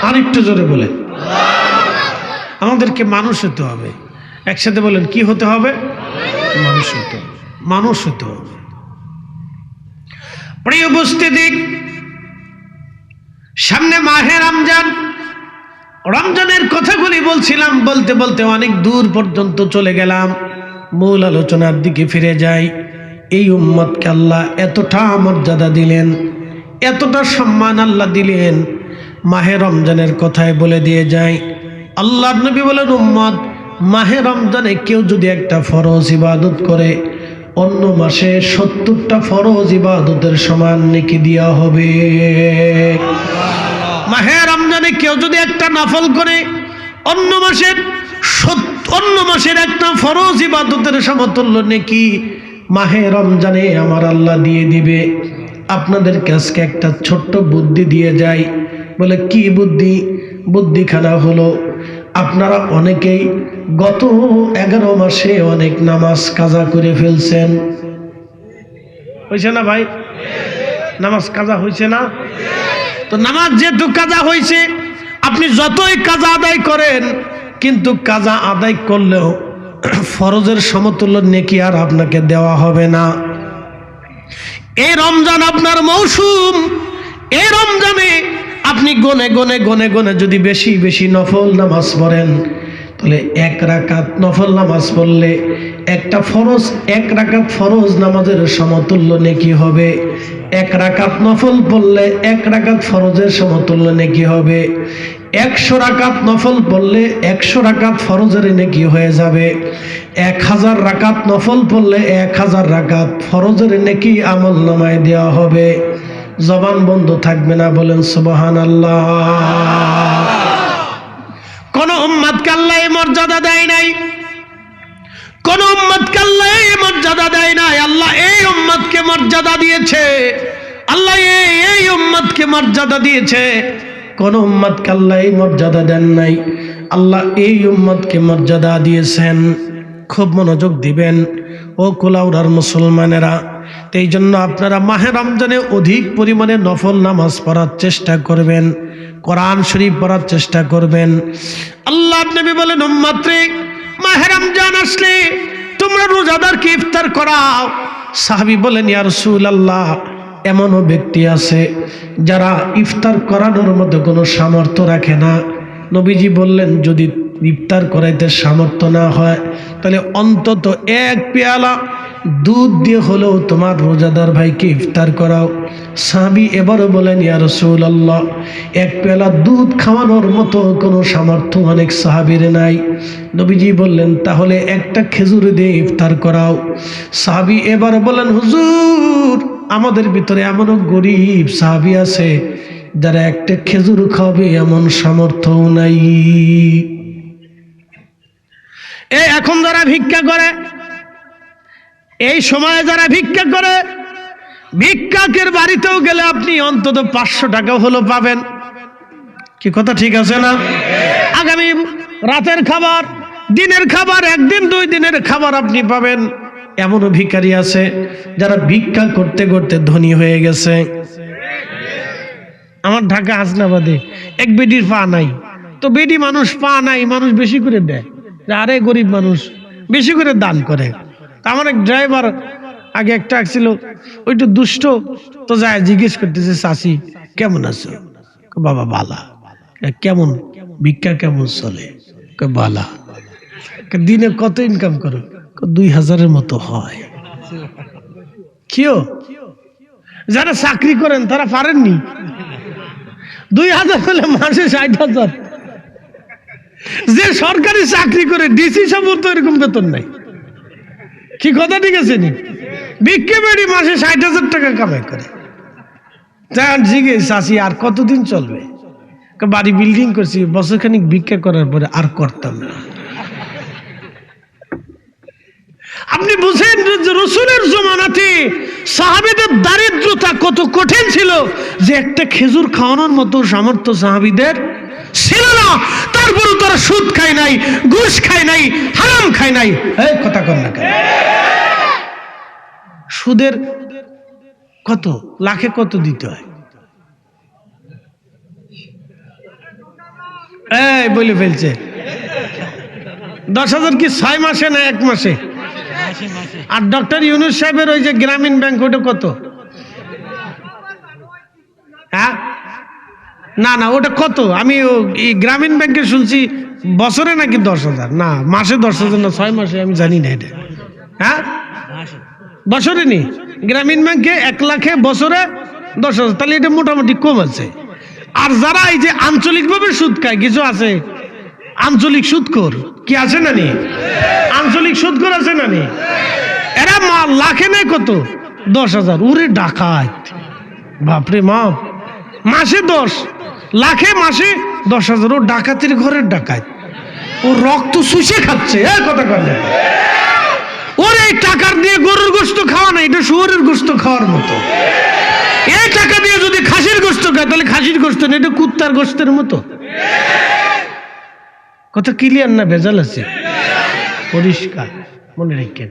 আরেকটু জোরে বলেন। আমাদেরকে মানুষ হতে হবে। একসাথে বলেন, কি হতে হবে? মানুষ হতে হবে, মানুষ হতে হবে। প্রিয় উপস্থিতি, সামনে মাহে রমজান। রমজানের কথাগুলি বলছিলাম, বলতে বলতে অনেক দূর পর্যন্ত চলে গেলাম। মূল আলোচনার দিকে ফিরে যাই। এই উম্মতকে আল্লাহ এতটা মর্যাদা দিলেন, এতটা সম্মান আল্লাহ দিলেন, মাহে রমজানের কথায় বলে দিয়ে যায়। আল্লাহর নবী বলেন, উম্মত, মাহে রমজানে কেউ যদি একটা ফরজ ইবাদত করে, অন্য মাসে 70টা ফরজ ইবাদতের সমান নেকি দেওয়া হবে। মাহে রমজানে কেউ যদি একটা নফল করে, অন্য মাসের একটা ফরজ ইবাদতের সমতুল্য নেকি মাহে রমজানে আমার আল্লাহ দিয়ে দিবে। আপনাদের কাছে একটা ছোট্ট বুদ্ধি দিয়ে যাই। বলে, কি বুদ্ধি? বুদ্ধিখানা হলো, আপনারা অনেকেই গত 11 মাসে অনেক নামাজ কাজা করে ফেলছেন। হয়েছে না ভাই? নামাজ কাজা হয়েছে না? তো নামাজ যেহেতু কাজা হয়েছে, আপনি যতই কাজা আদায় করেন, কিন্তু কাজা আদায় করলেও ফরজের সমতুল্য নেকি আর আপনাকে দেওয়া হবে না। এই রমজান আপনার মৌসুম। এই রমজানে আপনি গনে গনে গনে গনে যদি বেশি বেশি নফল নামাজ পড়েন, তাহলে 1 রাকাত নফল নামাজ পড়লে একটা ফরজ, 1 রাকাত ফরজ নামাজের সমতুল্য নেকি হবে। 1 রাকাত নফল পড়লে 1 রাকাত ফরজের সমতুল্য নেকি হবে। 100 রাকাত নফল পড়লে 100 রাকাত ফরজের নেকি হয়ে যাবে। 1000 রাকাত নফল পড়লে 1000 রাকাত ফরজের নেকি আমল নামায় দেওয়া হবে। জবান বন্ধ থাকবে না, বলেন সুবহানাল্লাহ। কোন উম্মতকে আল্লাহ এই মর্যাদা দেয় নাই, কোন উম্মতকে আল্লাহ এই মর্যাদা দেয় নাই। আল্লাহ এই উম্মতকে মর্যাদা দিয়েছে, আল্লাহ এই উম্মতকে মর্যাদা দিয়েছে। কোন উম্মতকে আল্লাহ এই মর্যাদা দেন নাই, আল্লাহ এই উম্মতকে মর্যাদা দিয়েছেন। খুব মনোযোগ দিবেন ও কুলাউড়ার মুসলমানেরা। এই জন্য আপনারা মাহে রমজানে অধিক পরিমাণে নফল নামাজ পড়ার চেষ্টা করবেন, কোরআন শরীফ পড়ার চেষ্টা করবেন। আল্লাহ নবী বলেন, উম্মত রে, মাহে রমজান আসলে তোমরা রোজাদারকে ইফতার করাও। সাহাবী বলেন, ইয়া রাসূলুল্লাহ, এমনও ব্যক্তি আছে যারা ইফতার করানোর মতো কোনো সামর্থ্য রাখে না। নবীজি বললেন, যদি ইফতার করাইতে সামর্থ্য না হয় তাহলে অন্তত এক পেয়ালা দুধ দিয়ে হলেও তোমার রোজাদার ভাইকে ইফতার করাও। সাহাবী এবারও বলেন, ইয়া রাসূলুল্লাহ, এক পেয়ালা দুধ খাওয়ানোর মতো কোনো সামর্থ্য অনেক সাহাবীর নাই। নবীজি বললেন, তাহলে একটা খেজুর দিয়ে ইফতার করাও। সাহাবী এবার বলেন, হুজুর, আমাদের ভিতরে এমনও গরিব সাহাবী আছে যারা একটা খেজুর খাবে এমন সামর্থ্য নাই। এখন যারা ভিক্ষা করে, এই সময়ে যারা ভিক্ষা করে, ভিক্ষাকের বাড়িতেও গেলে আপনি অন্তত 500 টাকা হলো পাবেন। কি কথা ঠিক আছে না? আগামী রাতের খাবার, দিনের খাবার, একদিন 2 দিনের খাবার আপনি পাবেন। এমনও ভিখারি আছে যারা ভিক্ষা করতে করতে ধনী হয়ে গেছে। আমার ঢাকা হাসনাবাদে এক বেডির পা নাই, তো বেডি মানুষ পা নাই, মানুষ বেশি করে দেয়, আরে গরিব মানুষ বেশি করে দান করে। আমার এক ড্রাইভার আগে একটা আসছিল, ওইটু দুষ্ট, তো যায় জিজ্ঞেস করতেছে, চাচি কেমন আছো? বাবা বালা। কেমন ভিক্ষা কেমন চলে? বালা। দিনে কত ইনকাম করো? 2000-এর মতো হয়। কিও যারা চাকরি করেন তারা পারেননি? 2000 হলে মাসে 60,000। যে সরকারি চাকরি করে ডিসি সাহেবের তো এরকম বেতন নাই। কি কথা ঠিক আছে নি? ভিক্ষে বেড়ি মাসে 60,000 টাকা কামাই করে। জিজ্ঞেস আসি আর কতদিন চলবে? বাড়ি বিল্ডিং করছি, বছরখানিক ভিক্ষা করার পরে আর করতাম না। আপনি বুঝেন রাসূলের জমানাতে সাহাবীদের দারিদ্রতা কত কঠিন ছিল, যে একটা খেজুর খাওয়ানোর মতো সামর্থ্য সাহাবীদের ছিল না। তারপরে তারা সুদ খায় নাই, ঘুষ খায় নাই, হারাম খায় নাই। এই কথা কর না কেন? সুদের কত, লাখে কত দিতে হয়? এই বলে ফেলছে 10,000 কি 6 মাসে না 1 মাসে? আর ডক্টর ইউনূস সাহেবের ওই যে গ্রামীণ ব্যাংক, ওটা কত? হ্যাঁ, না না, ওটা কত? আমি গ্রামীণ ব্যাংকে শুনছি বছরে নাকি 10,000, না মাসে 10,000 না 6 মাসে, আমি জানি না এটা। হ্যাঁ, বছরে নি গ্রামীণ ব্যাংকে 1 লাখে বছরে 10,000, তাহলে এটা মোটামুটি কম আছে। আর যারা এই যে আঞ্চলিকভাবে সুদ খায়, কিছু আছে আঞ্চলিক সুদখোর, কি আছে না নি? আঞ্চলিক সুদখোর আছে না নি? এরা লাখে নেয় কত? 10,000। ওরে ডাকাত, বাপরে বাপ, মাসে 10 লাখে মাসে 10,000। ও ডাকাতের ঘরের ডাকাত, ও রক্ত শুষে খাচ্ছে। কথা বলে, ওর এই টাকার দিয়ে গরুর গোশত খাওয়া না, এটা শুয়োরের গোশত খাওয়ার মতো। এই টাকা দিয়ে যদি খাসির গোশত খায় তাহলে খাসির গোশত না, এটা কুত্তার গোশতের মতো। কথা ক্লিয়ার না ভেজাল আছে? পরিষ্কার, মনে রাখেন।